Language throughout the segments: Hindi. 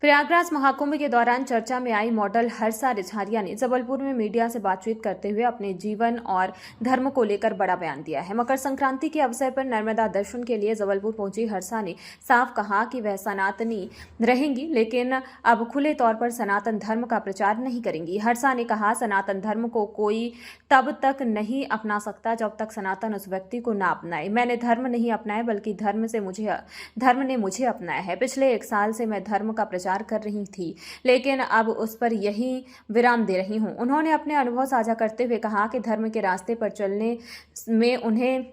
प्रयागराज महाकुंभ के दौरान चर्चा में आई मॉडल हर्षा रिछारिया ने जबलपुर में मीडिया से बातचीत करते हुए अपने जीवन और धर्म को लेकर बड़ा बयान दिया है। मकर संक्रांति के अवसर पर नर्मदा दर्शन के लिए जबलपुर पहुंची हर्षा ने साफ कहा कि वह सनातनी रहेंगी, लेकिन अब खुले तौर पर सनातन धर्म का प्रचार नहीं करेंगी। हर्षा ने कहा, सनातन धर्म को कोई तब तक नहीं अपना सकता जब तक सनातन उस व्यक्ति को ना अपनाए। मैंने धर्म नहीं अपनाया, बल्कि धर्म ने मुझे अपनाया है। पिछले 1 साल से मैं धर्म का प्रचार कर रही थी, लेकिन अब उस पर यही विराम दे रही हूं। उन्होंने अपने अनुभव साझा करते हुए कहा कि धर्म के रास्ते पर चलने में उन्हें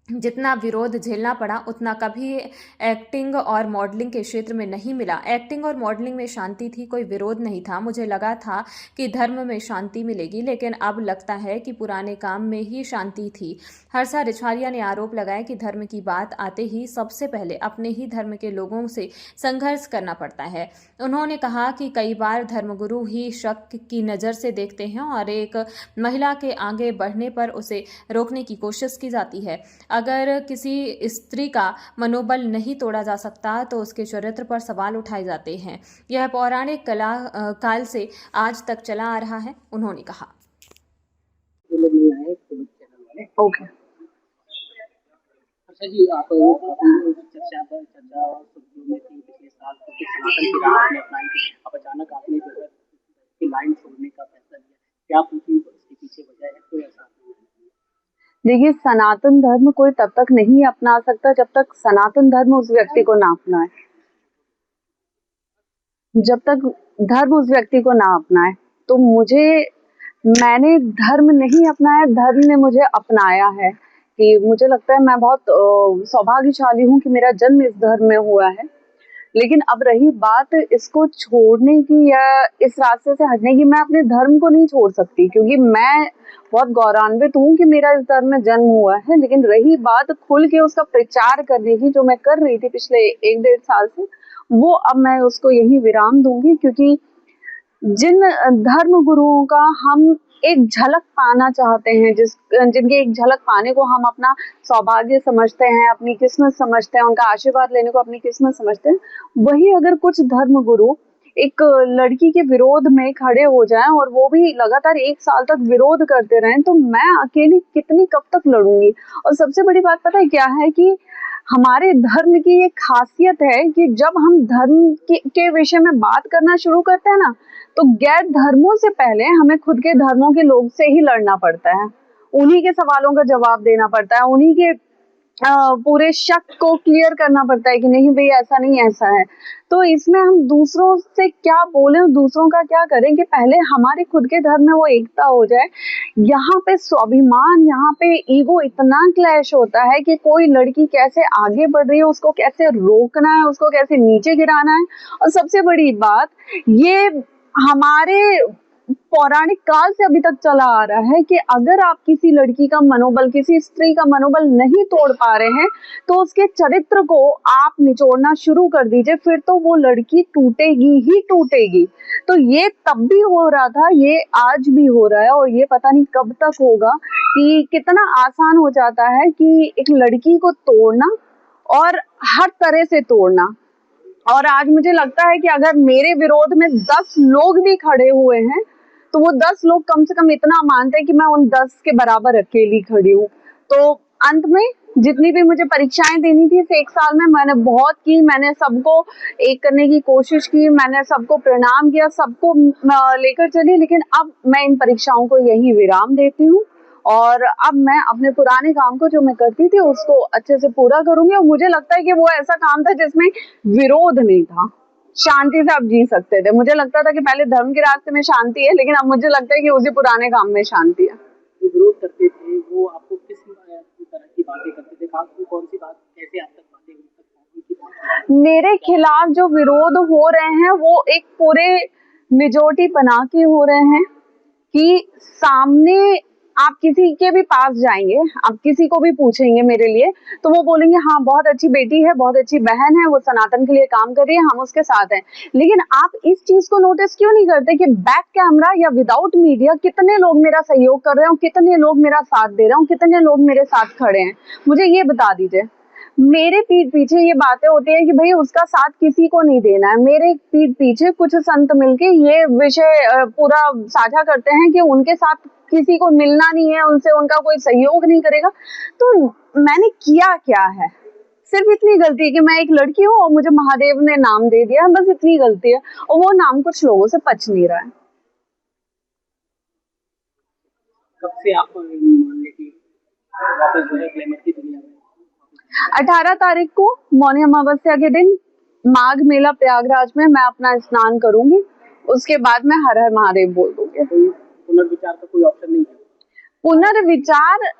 जितना विरोध झेलना पड़ा उतना कभी एक्टिंग और मॉडलिंग के क्षेत्र में नहीं मिला। एक्टिंग और मॉडलिंग में शांति थी, कोई विरोध नहीं था। मुझे लगा था कि धर्म में शांति मिलेगी, लेकिन अब लगता है कि पुराने काम में ही शांति थी। हर्षा रिछारिया ने आरोप लगाया कि धर्म की बात आते ही सबसे पहले अपने ही धर्म के लोगों से संघर्ष करना पड़ता है। उन्होंने कहा कि कई बार धर्मगुरु ही शक की नज़र से देखते हैं और एक महिला के आगे बढ़ने पर उसे रोकने की कोशिश की जाती है। अगर किसी स्त्री का मनोबल नहीं तोड़ा जा सकता तो उसके चरित्र पर सवाल उठाए जाते हैं। यह पौराणिक काल से आज तक चला आ रहा है, उन्होंने कहा। ओके अच्छा जी, आप चर्चा में थी पिछले साल क्योंकि सनातन की राह आपने अपनाई थी। अब अचानक आपने जो है की लाइन छोड़ने का फैसला लिया, क्या पूछी इसके पीछे वजह है? कोई ऐसा देखिए, सनातन धर्म कोई तब तक नहीं अपना सकता जब तक सनातन धर्म उस व्यक्ति को ना अपनाए। जब तक धर्म उस व्यक्ति को ना अपनाए तो मैंने धर्म नहीं अपनाया, धर्म ने मुझे अपनाया है। कि मुझे लगता है मैं बहुत सौभाग्यशाली हूँ कि मेरा जन्म इस धर्म में हुआ है। लेकिन अब रही बात इसको छोड़ने की या इस रास्ते से हटने की, मैं अपने धर्म को नहीं छोड़ सकती क्योंकि मैं बहुत गौरवान्वित हूँ कि मेरा इस धर्म में जन्म हुआ है। लेकिन रही बात खुल के उसका प्रचार करने की, जो मैं कर रही थी पिछले 1-1.5 साल से, वो अब मैं उसको यही विराम दूंगी क्योंकि जिन धर्म गुरुओं का हम एक झलक पाना चाहते हैं, जिनके एक झलक पाने को हम अपना सौभाग्य समझते हैं, अपनी किस्मत समझते हैं, उनका आशीर्वाद लेने को अपनी किस्मत समझते हैं, वही अगर कुछ धर्म गुरु एक लड़की के विरोध में खड़े हो जाएं और वो भी लगातार 1 साल तक विरोध करते रहें, तो मैं अकेली कितनी कब तक लड़ूंगी। और सबसे बड़ी बात पता है क्या है कि हमारे धर्म की ये खासियत है कि जब हम धर्म के विषय में बात करना शुरू करते हैं ना, तो गैर धर्मों से पहले हमें खुद के धर्मों के लोग से ही लड़ना पड़ता है। उन्हीं के सवालों का जवाब देना पड़ता है, उन्हीं के पूरे शक को क्लियर करना पड़ता है कि नहीं भाई ऐसा नहीं ऐसा है। तो इसमें हम दूसरों से क्या बोलें, दूसरों का क्या करें कि पहले हमारे खुद के धर्म में वो एकता हो जाए। यहाँ पे स्वाभिमान, यहाँ पे ईगो इतना क्लैश होता है कि कोई लड़की कैसे आगे बढ़ रही है उसको कैसे रोकना है, उसको कैसे नीचे गिराना है। और सबसे बड़ी बात ये हमारे पौराणिक काल से अभी तक चला आ रहा है कि अगर आप किसी लड़की का मनोबल, किसी स्त्री का मनोबल नहीं तोड़ पा रहे हैं तो उसके चरित्र को आप निचोड़ना शुरू कर दीजिए, फिर तो वो लड़की टूटेगी ही टूटेगी। तो ये तब भी हो रहा था, ये आज भी हो रहा है और ये पता नहीं कब तक होगा कि कितना आसान हो जाता है कि एक लड़की को तोड़ना और हर तरह से तोड़ना। और आज मुझे लगता है कि अगर मेरे विरोध में 10 लोग भी खड़े हुए हैं तो वो 10 लोग कम से कम इतना मानते हैं कि मैं उन 10 के बराबर अकेली खड़ी हूँ। तो अंत में जितनी भी मुझे परीक्षाएं देनी थी इस 1 साल में मैंने बहुत की, मैंने सबको एक करने की कोशिश की, मैंने सबको प्रणाम किया, सबको लेकर चली। लेकिन अब मैं इन परीक्षाओं को यही विराम देती हूँ और अब मैं अपने पुराने काम को जो मैं करती थी उसको अच्छे से पूरा करूंगी। और मुझे लगता है कि वो ऐसा काम था जिसमें विरोध नहीं था, शांति से आप जी सकते थे। मुझे लगता था कि पहले धर्म के रास्ते में शांति है, लेकिन अब मुझे लगता है कि उसी पुराने काम में शांति है। जो विरोध करते थे वो आपको किस तरह की बातें करते थे, खास कौन सी बात, कैसे आप तक बातें उन तक मेरे खिलाफ जो विरोध हो रहे हैं वो एक पूरे मेजोरिटी बना के हो रहे हैं कि सामने आप किसी के भी पास जाएंगे, आप किसी को भी पूछेंगे मेरे लिए, तो वो बोलेंगे हाँ बहुत अच्छी बेटी है, बहुत अच्छी बहन है, वो सनातन के लिए काम कर रही है, हम उसके साथ हैं। लेकिन आप इस चीज को नोटिस क्यों नहीं करते कि बैक कैमरा या विदाउट मीडिया कितने लोग मेरा सहयोग कर रहे हैं, कितने लोग मेरा साथ दे रहे हैं, कितने लोग मेरे साथ खड़े हैं। मुझे ये बता दीजिए। मेरे पीठ पीछे ये बातें होती हैं कि भाई उसका साथ किसी को नहीं देना है। मेरे पीठ पीछे कुछ संत मिलके ये विषय पूरा साझा करते हैं कि उनके साथ किसी को मिलना नहीं है, उनसे उनका कोई सहयोग नहीं करेगा। तो मैंने किया क्या है? सिर्फ इतनी गलती है कि मैं एक लड़की हूँ और मुझे महादेव ने नाम दे दिया है, बस इतनी गलती है। और वो नाम कुछ लोगों से पच नहीं रहा है। कब से आप मान लें कि वापस जो है ग्लैमर की दुनिया में 18 तारीख को मौनी अमावस्या के दिन माघ मेला प्रयागराज में मैं अपना स्नान करूंगी। उसके बाद मैं हर हर महादेव बोल दूंगी। कोई पुनर्विचार का कोई ऑप्शन नहीं है? पुनर्विचार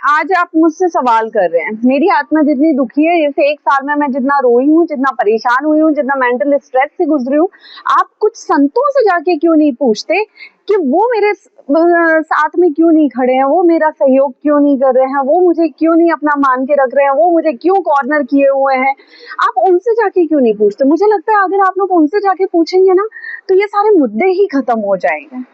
आज आप मुझसे सवाल कर रहे हैं, मेरी आत्मा जितनी दुखी है, जैसे 1 साल में मैं जितना रोई हूँ, जितना परेशान हुई हूँ, जितना मेंटल स्ट्रेस से गुजरी हूँ, आप कुछ संतों से जाके क्यों नहीं पूछते कि वो मेरे साथ में क्यों नहीं खड़े हैं, वो मेरा सहयोग क्यों नहीं कर रहे हैं, वो मुझे क्यों नहीं अपना मान के रख रहे हैं, वो मुझे क्यों कॉर्नर किए हुए हैं? आप उनसे जाके क्यों नहीं पूछते? मुझे लगता है अगर आप लोग उनसे जाके पूछेंगे ना तो ये सारे मुद्दे ही खत्म हो जाएंगे।